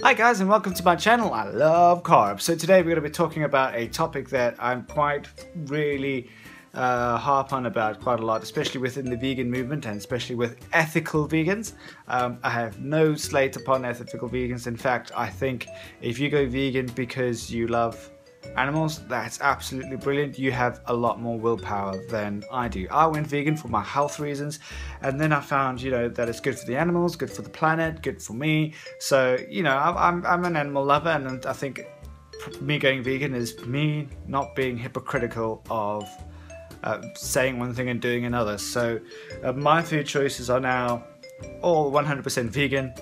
Hi guys and welcome to my channel. I love carbs. So today we're going to be talking about a topic that I'm quite really harp on about quite a lot, especially within the vegan movement and especially with ethical vegans. I have no slate upon ethical vegans. In fact, I think if you go vegan because you love animals, that's absolutely brilliant. You have a lot more willpower than I do. I went vegan for my health reasons, and then I found, that it's good for the animals, good for the planet, good for me. So, I'm an animal lover, and I think me going vegan is me not being hypocritical of saying one thing and doing another. So my food choices are now all 100% vegan.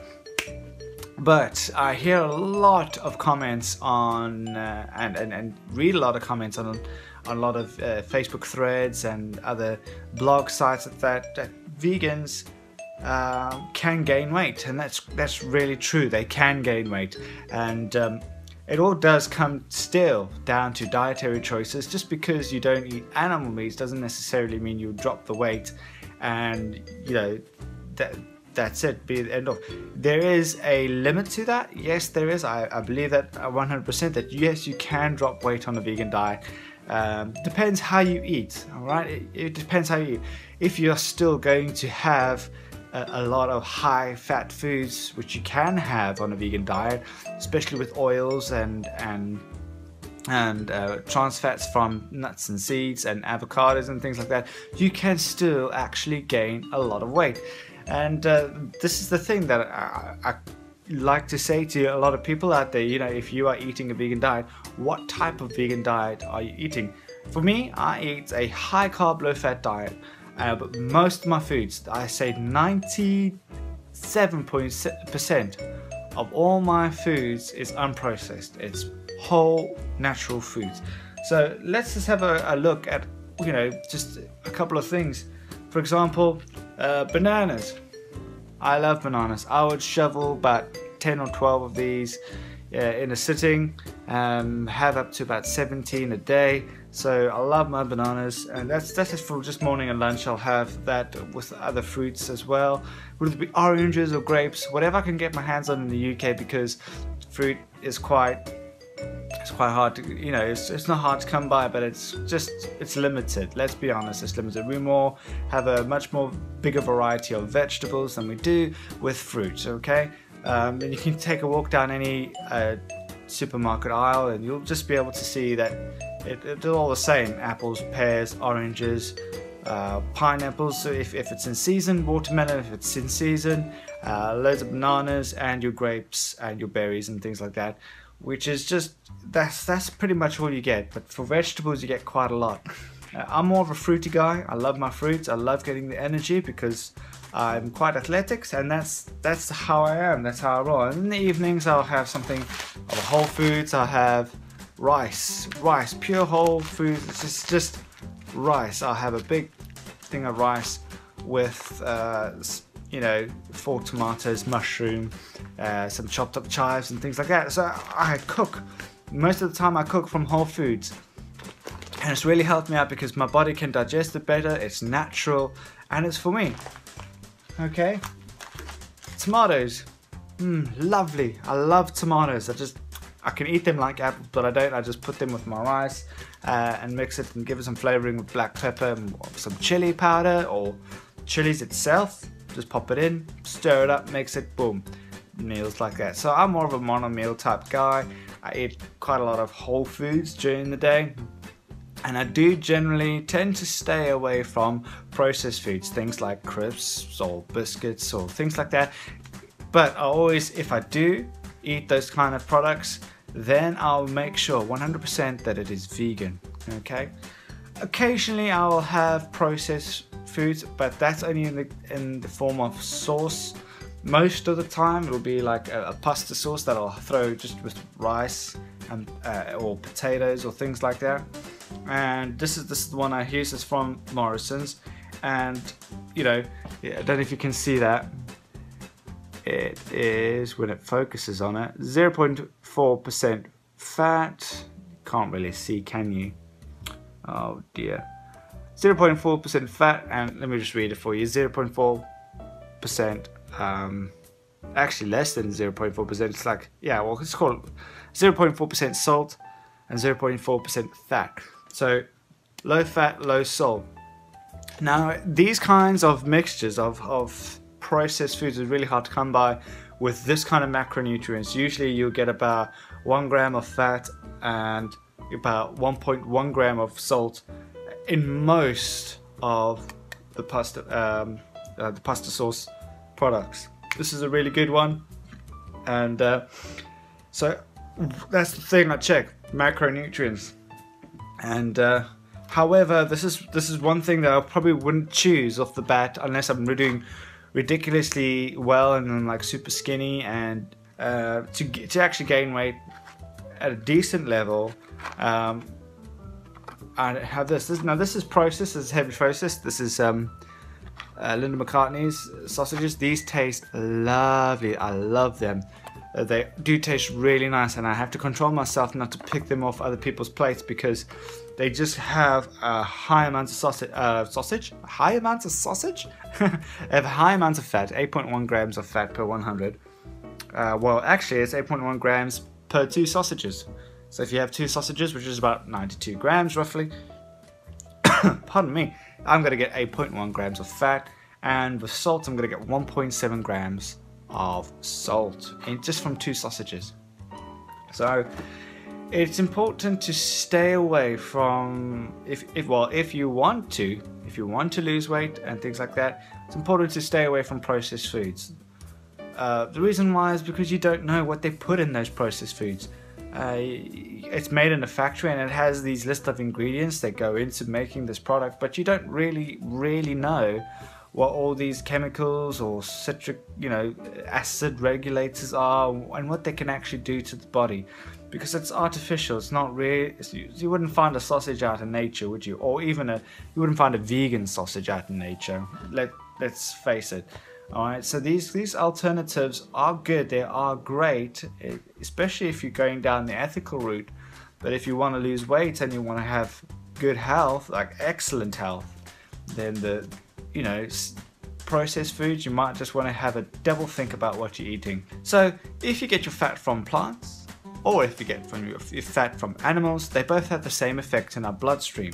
But I hear a lot of comments on and read a lot of comments on a lot of Facebook threads and other blog sites that vegans can gain weight, and that's really true. They can gain weight, and it all does come still down to dietary choices. Just because you don't eat animal meats doesn't necessarily mean you'll drop the weight, and that's it, be the end of. There is a limit to that. Yes, there is. I believe that 100% that yes, you can drop weight on a vegan diet. Depends how you eat, all right? It depends how you eat. If you're still going to have a lot of high fat foods, which you can have on a vegan diet, especially with oils and trans fats from nuts and seeds and avocados and things like that, you can still actually gain a lot of weight. And this is the thing that I like to say to a lot of people out there. If you are eating a vegan diet, what type of vegan diet are you eating? For me, I eat a high carb, low fat diet. But most of my foods, I say 97% of all my foods is unprocessed. It's whole natural foods. So let's just have a look at just a couple of things. For example, bananas. I love bananas. I would shovel about 10 or 12 of these in a sitting, have up to about 17 a day. So I love my bananas, and that's just for just morning and lunch. I'll have that with other fruits as well, whether it be oranges or grapes, whatever I can get my hands on in the UK, because fruit is quite hard to, it's not hard to come by, but it's limited. Let's be honest, it's limited. We have a much more bigger variety of vegetables than we do with fruit, okay? And you can take a walk down any supermarket aisle and you'll just be able to see that it's all the same: apples, pears, oranges, pineapples, so if it's in season, watermelon if it's in season, loads of bananas, and your grapes and your berries and things like that, which is just, that's pretty much all you get. But for vegetables you get quite a lot. I'm more of a fruity guy. I love my fruits. I love getting the energy because I'm quite athletic, and that's how I am. That's how I roll. And in the evenings I'll have something of whole foods. I'll have rice, pure whole foods. It's just rice. I'll have a big thing of rice with 4 tomatoes, mushroom, some chopped up chives and things like that. So I cook. Most of the time I cook from whole foods, and it's really helped me out because my body can digest it better. It's natural and it's for me. Okay, tomatoes, lovely. I love tomatoes. I can eat them like apples, but I don't. I just put them with my rice and mix it and give it some flavoring with black pepper and some chili powder or chilies itself. Just pop it in, stir it up, mix it, boom, meals like that. So I'm more of a mono meal type guy. I eat quite a lot of whole foods during the day, and I do generally tend to stay away from processed foods, things like crisps or biscuits or things like that. But I always, if I do eat those kind of products, then I'll make sure 100% that it is vegan, okay? Occasionally I will have processed foods, but that's only in the form of sauce. Most of the time it'll be like a pasta sauce that I'll throw just with rice and or potatoes or things like that. And this is the one I use. Is from Morrison's, and I don't know if you can see that. It is, when it focuses on it, 0.4% fat. Can't really see, can you? Oh dear. 0.4% fat, and let me just read it for you. 0.4% actually less than 0.4%. It's like, yeah, well, it's called 0.4% salt and 0.4% fat. So low fat, low salt. Now, these kinds of mixtures of processed foods are really hard to come by with this kind of macronutrients. Usually you'll get about 1 gram of fat and about 1.1 gram of salt in most of the pasta sauce products. This is a really good one, and so that's the thing I check, macronutrients. And however, this is one thing that I probably wouldn't choose off the bat unless I'm doing ridiculously well and I'm like super skinny, and to actually gain weight at a decent level. I have this. Now this is processed. This is heavy processed. This is Linda McCartney's sausages. These taste lovely. I love them. They do taste really nice, and I have to control myself not to pick them off other people's plates because they just have a high amount of sausage. High amounts of sausage? They have high amounts of fat. 8.1 grams of fat per 100. Well, actually, it's 8.1 grams per 2 sausages. So if you have 2 sausages, which is about 92 grams roughly, pardon me, I'm going to get 8.1 grams of fat, and with salt I'm going to get 1.7 grams of salt just from 2 sausages. So it's important to stay away from, if you want to lose weight and things like that, it's important to stay away from processed foods. The reason why is because you don't know what they put in those processed foods. It's made in a factory and it has these list of ingredients that go into making this product, but you don't really know what all these chemicals or citric, acid regulators are, and what they can actually do to the body, because it's artificial. It's not real. You wouldn't find a sausage out in nature, would you? Or even you wouldn't find a vegan sausage out in nature. Let's face it. Alright, so these alternatives are good, they are great, especially if you're going down the ethical route. But if you want to lose weight and you want to have good health, like excellent health, then the processed foods, you might just want to have a double think about what you're eating. So if you get your fat from plants, or if you get your fat from animals, they both have the same effect in our bloodstream,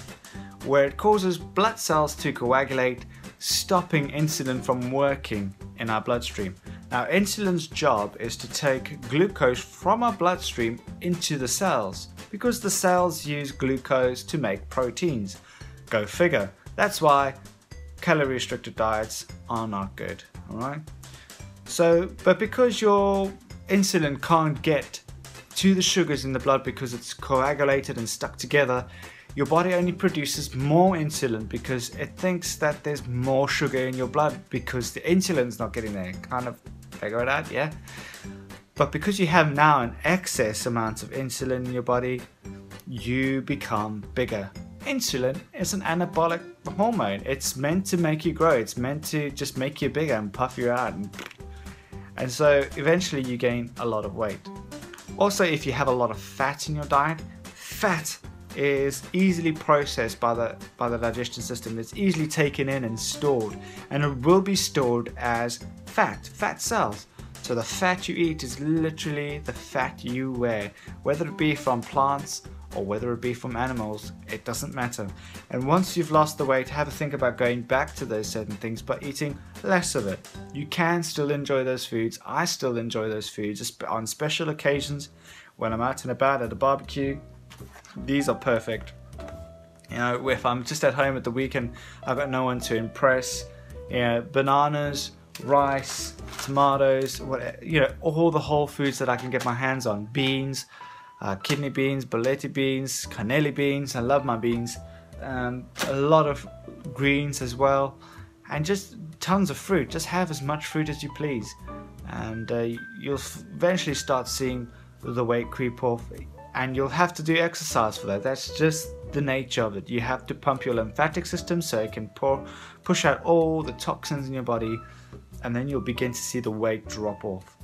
where it causes blood cells to coagulate, stopping insulin from working in our bloodstream. Now, insulin's job is to take glucose from our bloodstream into the cells, because the cells use glucose to make proteins. Go figure. That's why calorie restricted diets are not good. Alright? So, but because your insulin can't get to the sugars in the blood because it's coagulated and stuck together, your body only produces more insulin because it thinks that there's more sugar in your blood because the insulin's not getting there. Kind of figure it out, yeah? But because you have now an excess amount of insulin in your body, you become bigger. Insulin is an anabolic hormone. It's meant to make you grow. It's meant to just make you bigger and puff you out. And so eventually you gain a lot of weight. Also, if you have a lot of fat in your diet, fat is easily processed by the digestion system. It's easily taken in and stored, and it will be stored as fat cells. So the fat you eat is literally the fat you wear, whether it be from plants or whether it be from animals, it doesn't matter. And once you've lost the weight, have a think about going back to those certain things, but eating less of it. You can still enjoy those foods. I still enjoy those foods on special occasions when I'm out and about at a barbecue. These are perfect. If I'm just at home at the weekend, I've got no one to impress. Bananas, rice, tomatoes, all the whole foods that I can get my hands on. Beans, kidney beans, boleti beans, cannelli beans. I love my beans. A lot of greens as well, and just tons of fruit. Just have as much fruit as you please, and you'll eventually start seeing the weight creep off. And you'll have to do exercise for that. That's just the nature of it. You have to pump your lymphatic system so it can push out all the toxins in your body, and then you'll begin to see the weight drop off.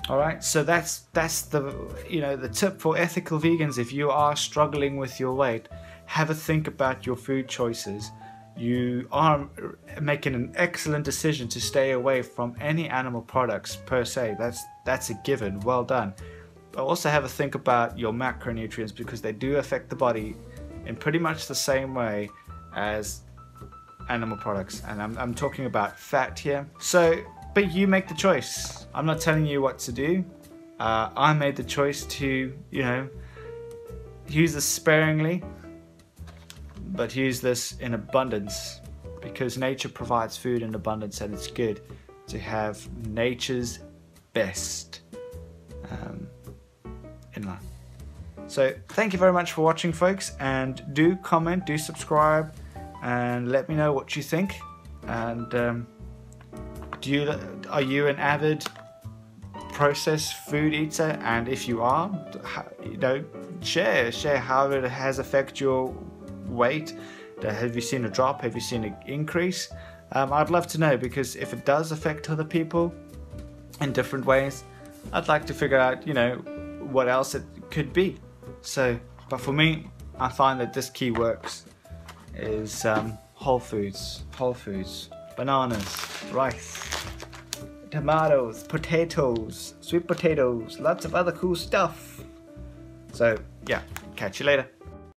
Alright, so that's the tip for ethical vegans. If you are struggling with your weight, have a think about your food choices. you are making an excellent decision to stay away from any animal products per se. That's a given. Well done. But also have a think about your macronutrients, because they do affect the body in pretty much the same way as animal products, and I'm talking about fat here. So, but you make the choice. I'm not telling you what to do. I made the choice to, you know, use this sparingly, but use this in abundance, because nature provides food in abundance, and it's good to have nature's best in life. So thank you very much for watching, folks, and do comment, do subscribe, and let me know what you think. And are you an avid processed food eater? And if you are, you know, share how it has affected your weight. Have you seen a drop? Have you seen an increase? I'd love to know, because if it does affect other people in different ways, I'd like to figure out, you know, what else it could be. So, but for me, I find that this key works is whole foods, bananas, rice, tomatoes, potatoes, sweet potatoes, lots of other cool stuff. So yeah, catch you later.